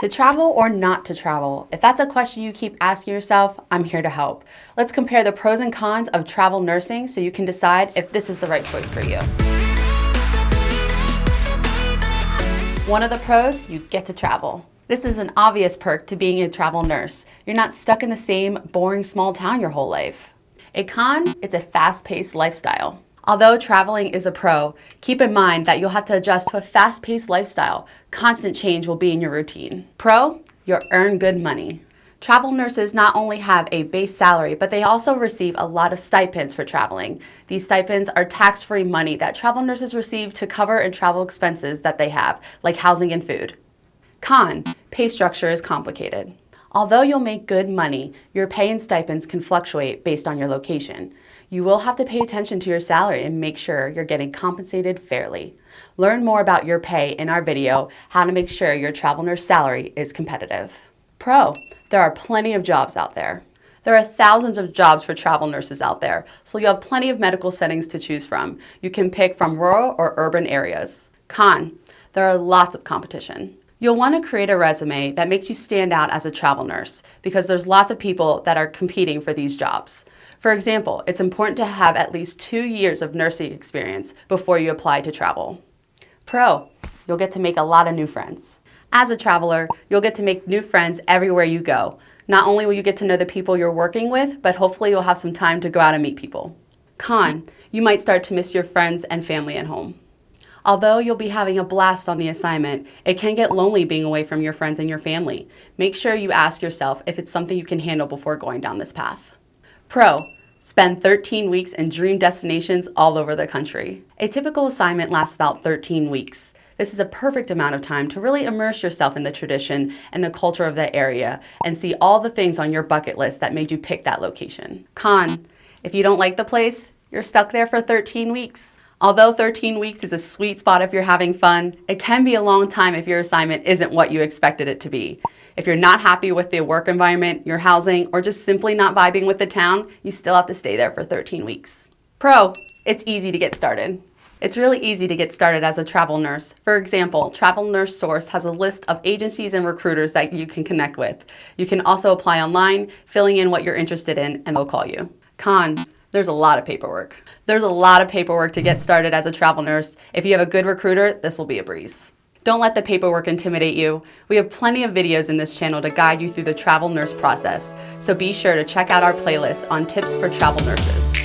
To travel or not to travel? If that's a question you keep asking yourself, I'm here to help. Let's compare the pros and cons of travel nursing so you can decide if this is the right choice for you. One of the pros, you get to travel. This is an obvious perk to being a travel nurse. You're not stuck in the same boring small town your whole life. A con, it's a fast-paced lifestyle. Although traveling is a pro, keep in mind that you'll have to adjust to a fast-paced lifestyle. Constant change will be in your routine. Pro, you'll earn good money. Travel nurses not only have a base salary, but they also receive a lot of stipends for traveling. These stipends are tax-free money that travel nurses receive to cover and travel expenses that they have, like housing and food. Con, pay structure is complicated. Although you'll make good money, your pay and stipends can fluctuate based on your location. You will have to pay attention to your salary and make sure you're getting compensated fairly. Learn more about your pay in our video, How to Make Sure Your Travel Nurse Salary is Competitive. Pro, there are plenty of jobs out there. There are thousands of jobs for travel nurses out there, so you have plenty of medical settings to choose from. You can pick from rural or urban areas. Con, there are lots of competition. You'll want to create a resume that makes you stand out as a travel nurse because there's lots of people that are competing for these jobs. For example, it's important to have at least 2 years of nursing experience before you apply to travel. Pro, you'll get to make a lot of new friends. As a traveler, you'll get to make new friends everywhere you go. Not only will you get to know the people you're working with, but hopefully you'll have some time to go out and meet people. Con, you might start to miss your friends and family at home. Although you'll be having a blast on the assignment, it can get lonely being away from your friends and your family. Make sure you ask yourself if it's something you can handle before going down this path. Pro, spend 13 weeks in dream destinations all over the country. A typical assignment lasts about 13 weeks. This is a perfect amount of time to really immerse yourself in the tradition and the culture of that area and see all the things on your bucket list that made you pick that location. Con, if you don't like the place, you're stuck there for 13 weeks. Although 13 weeks is a sweet spot if you're having fun, it can be a long time if your assignment isn't what you expected it to be. If you're not happy with the work environment, your housing, or just simply not vibing with the town, you still have to stay there for 13 weeks. Pro, it's easy to get started. It's really easy to get started as a travel nurse. For example, Travel Nurse Source has a list of agencies and recruiters that you can connect with. You can also apply online, filling in what you're interested in, and they'll call you. Con, there's a lot of paperwork. There's a lot of paperwork to get started as a travel nurse. If you have a good recruiter, this will be a breeze. Don't let the paperwork intimidate you. We have plenty of videos in this channel to guide you through the travel nurse process, so be sure to check out our playlist on tips for travel nurses.